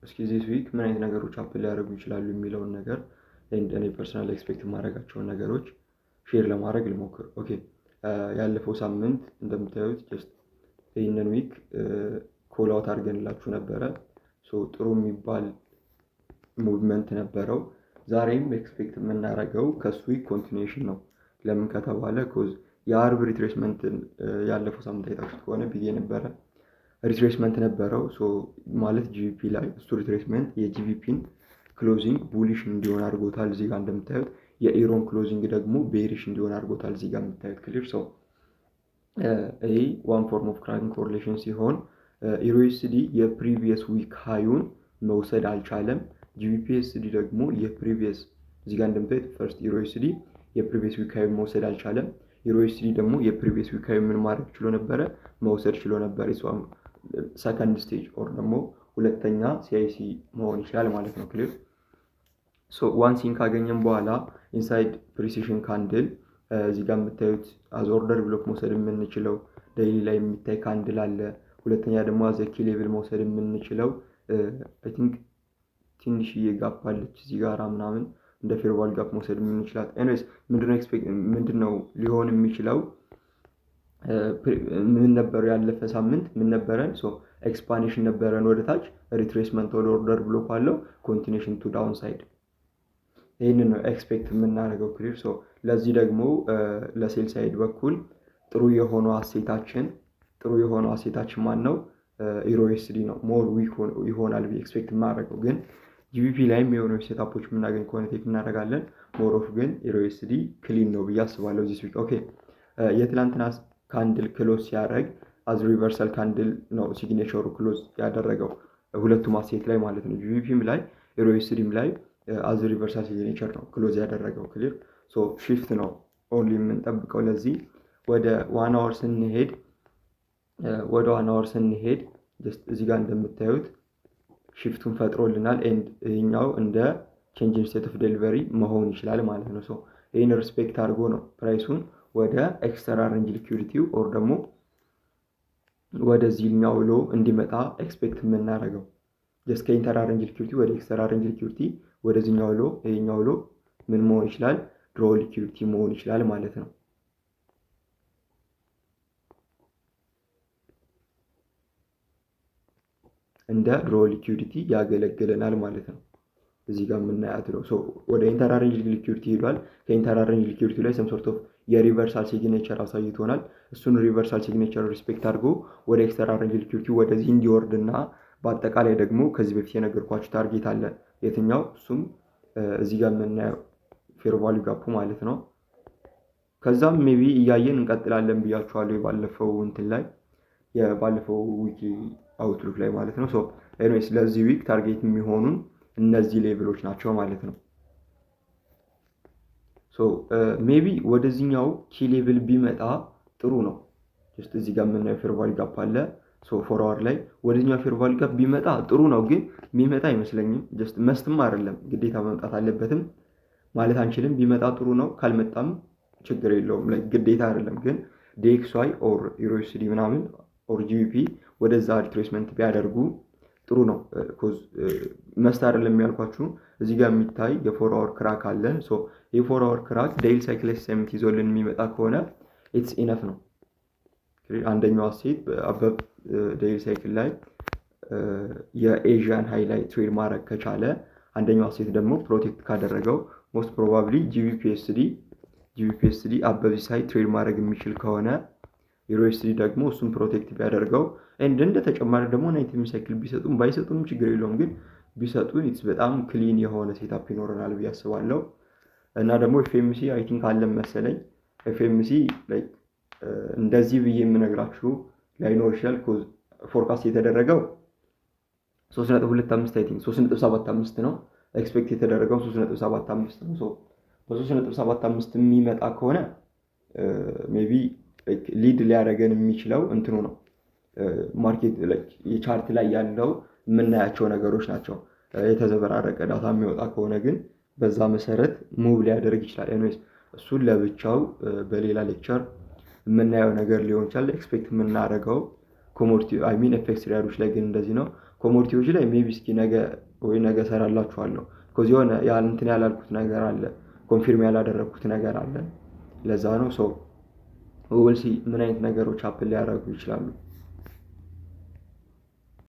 እስኪ ዚስ ዊክ ምን አይነት ነገሮች አፕል ሊያደርጉ ይችላሉ የሚለውን ነገር እኔ ፐርሰናል ኤክስፔክት የማደርጋቸውን ነገሮች ሼር ለማድረግ ልሞክር። ኦኬ ያለፈው ሳምንት እንደምታዩት ጀስት ይህንን ዊክ ኮል አውት አድርገንላችሁ ነበረ። ጥሩ የሚባል ሙቭመንት ነበረው። ዛሬም ኤክስፔክት የምናደርገው ከሱ ዊክ ኮንቲኒዌሽን ነው። ለምን ከተባለ ኮዝ የአርብ ሪትሬስመንትን ያለፈው ሳምንት አይታችሁት ከሆነ ብዬ ነበረ ሪትሬስመንት ነበረው ማለት ጂቪፒ ላይ እሱ ሪትሬስመንት የጂቪፒን ክሎዚንግ ቡሊሽ እንዲሆን አድርጎታል። እዚህ ጋር እንደምታዩት የኢሮን ክሎዚንግ ደግሞ ቤሪሽ እንዲሆን አድርጎታል። እዚህ ጋር የምታዩት ክሊር ሰው ይሄ ዋን ፎርም ኦፍ ክራይም ኮሪሌሽን ሲሆን ኢሮኤስዲ የፕሪቪየስ ዊክ ሃዩን መውሰድ አልቻለም። ጂቪፒኤስዲ ደግሞ የፕሪቪየስ እዚህ ጋር እንደምታዩት ፈርስት ኢሮኤስዲ የፕሪቪየስ ዊክ ሃዩን መውሰድ አልቻለም። ኢሮኤስዲ ደግሞ የፕሪቪየስ ዊክ ሃዩን ምን ማድረግ ችሎ ነበረ? መውሰድ ችሎ ነበር። ሰከንድ ስቴጅ ኦር ደግሞ ሁለተኛ ሲአይሲ መሆን ይችላል ማለት ነው። ክሊር ዋን ሲን ካገኘን በኋላ ኢንሳይድ ፕሪሲሽን ካንድል እዚህ ጋር የምታዩት አዝ ኦርደር ብሎክ መውሰድ የምንችለው ዴይሊ ላይ የሚታይ ካንድል አለ። ሁለተኛ ደግሞ አዘ ኪ ሌቭል መውሰድ የምንችለው አይ ቲንክ ትንሽዬ ጋፕ አለች እዚህ ጋራ ምናምን እንደ ፌርዋል ጋፕ መውሰድ የምንችላት። ኤኒዌይስ ምንድነው ሊሆን የሚችለው? ምን ነበር ያለፈ ሳምንት ምን ነበረን? ኤክስፓንሽን ነበረን ወደ ታች፣ ሪትሬስመንት ወደ ኦርደር ብሎክ አለው፣ ኮንቲኒዌሽን ቱ ዳውን ሳይድ። ይህንን ነው ኤክስፔክት የምናደርገው ክሊር። ለዚህ ደግሞ ለሴል ሳይድ በኩል ጥሩ የሆነው አሴታችን ማን ነው? ኢሮኤስዲ ነው። ሞር ዊክ ይሆናል ብዬ ኤክስፔክት የማደርገው ግን ጂቪፒ ላይም የሆኑ ሴታፖች የምናገኝ ከሆነ ቴክ እናደርጋለን። ሞር ኦፍ ግን ኢሮኤስዲ ክሊን ነው ብዬ አስባለሁ ዚስ ዊክ። ኦኬ የትላንትና ካንድል ክሎዝ ሲያደርግ አዝ ሪቨርሳል ካንድል ነው ሲግኔቸሩ ክሎዝ ያደረገው ሁለቱም አሴት ላይ ማለት ነው። ጂቪፒም ላይ ኢሮኤስዲም ላይ አዝ ሪቨርሳል ሲግኔቸር ነው ክሎዝ ያደረገው ክሊር። ሺፍት ነው ኦንሊ የምንጠብቀው። ለዚህ ወደ ዋን አወር ስንሄድ ጀስት እዚህ ጋር እንደምታዩት ሺፍቱን ፈጥሮልናል። ኤንድ ይህኛው እንደ ቼንጅን ስቴት ኦፍ ዴሊቨሪ መሆን ይችላል ማለት ነው። ይህን ሪስፔክት አድርጎ ነው ፕራይሱን ወደ ኤክስተራ ሬንጅ ሊኩዊዲቲው ኦር ደግሞ ወደዚህኛው ሎ እንዲመጣ ኤክስፔክት የምናደርገው። ጀስት ከኢንተራ ሬንጅ ሊኩዊዲቲ ወደ ኤክስተራ ሬንጅ ሊኩዊዲቲ ወደዚህኛው ሎ ይሄኛው ሎ ምን መሆን ይችላል? ድሮ ሊኩዊዲቲ መሆን ይችላል ማለት ነው። እንደ ድሮ ሊኩዊዲቲ ያገለግለናል ማለት ነው። እዚህ ጋር የምናያት ነው። ወደ ኢንተራ ሬንጅ ሊኩዊዲቲ ሄዷል። ከኢንተራ ሬንጅ ሊኩዊዲቲ ላይ ሰም ሶርት ኦፍ የሪቨርሳል ሲግኔቸር አሳይቶናል። እሱን ሪቨርሳል ሲግኔቸር ሪስፔክት አድርጎ ወደ ኤክስተራ ሬንጅ ሊኩዊዲቲ ወደዚህ እንዲወርድ እና በአጠቃላይ ደግሞ ከዚህ በፊት የነገርኳችሁ ታርጌት አለ። የትኛው? እሱም እዚህ ጋር የምናየው ፌር ቫልዩ ጋፑ ማለት ነው። ከዛም ሜቢ እያየን እንቀጥላለን ብያችኋለሁ ባለፈው እንትን ላይ የባለፈው ዊክ አውትሉክ ላይ ማለት ነው። ኤኒዌይስ ለዚህ ዊክ ታርጌት የሚሆኑን እነዚህ ሌቭሎች ናቸው ማለት ነው። ሜቢ ወደዚህኛው ኪ ሌቭል ቢመጣ ጥሩ ነው። ጀስት እዚህ ጋር የምናየው ፌር ቫልዩ ጋፕ አለ። ፎር አወር ላይ ወደዚህኛው ፌር ቫልዩ ጋፕ ቢመጣ ጥሩ ነው፣ ግን የሚመጣ አይመስለኝም። ጀስት መስትም አይደለም ግዴታ መምጣት አለበትም ማለት አንችልም። ቢመጣ ጥሩ ነው፣ ካልመጣም ችግር የለውም። ግዴታ አይደለም፣ ግን ዲኤክስዋይ ኦር ኢሮኤስዲ ምናምን ኦር ጂቪፒ ወደዛ ሪትሬስመንት ቢያደርጉ ጥሩ ነው። መስት አይደለም ያልኳችሁ እዚህ ጋር የሚታይ የፎር አወር ክራክ አለ። የፎር አወር ክራክ ዴይሊ ሳይክል ኤስኤምቲ ይዞልን የሚመጣ ከሆነ ኢትስ ኢነፍ ነው። አንደኛው አሴት አበብ ዴይሊ ሳይክል ላይ የኤዥያን ሃይ ላይ ትሬድ ማድረግ ከቻለ አንደኛው አሴት ደግሞ ፕሮቴክት ካደረገው ሞስት ፕሮባብሊ ጂቪፒኤስዲ አበብ ሳይ ትሬድ ማድረግ የሚችል ከሆነ ኢሮኤስዲ ደግሞ እሱን ፕሮቴክት ቢያደርገው እንደ ተጨማሪ ደግሞ 90 ሳይክል ቢሰጡም ባይሰጡንም ችግር የለውም፣ ግን ቢሰጡን ኢትስ በጣም ክሊን የሆነ ሴታፕ ይኖረናል ብዬ አስባለሁ። እና ደግሞ ኤፍኤምሲ አይ ቲንክ አለን መሰለኝ። ኤፍኤምሲ ላይክ እንደዚህ ብዬ የምነግራችሁ ላይኖር ይችላል። ፎርካስት የተደረገው 3.25 አይ ቲንክ 3.75 ነው። ኤክስፔክት የተደረገው 3.75 ነው። በ3.75 የሚመጣ ከሆነ ሜቢ ሊድ ሊያደርገን የሚችለው እንትኑ ነው ማርኬት የቻርት ላይ ያለው የምናያቸው ነገሮች ናቸው። የተዘበራረቀ ዳታ የሚወጣ ከሆነ ግን በዛ መሰረት ሙቭ ሊያደርግ ይችላል። ኤኒዌይስ እሱን ለብቻው በሌላ ሌክቸር የምናየው ነገር ሊሆን ይችላል። ኤክስፔክት የምናደርገው ኮሞዲቲ ኤፍኤክስ ሪያዶች ላይ ግን እንደዚህ ነው። ኮሞዲቲዎች ላይ ሜቢ እስኪ ነገ ሰራላችኋለሁ። ከዚ የሆነ እንትን ያላልኩት ነገር አለ፣ ኮንፊርም ያላደረግኩት ነገር አለ። ለዛ ነው ሶ ወልሲ ምን አይነት ነገሮች አፕል ሊያደርጉ ይችላሉ።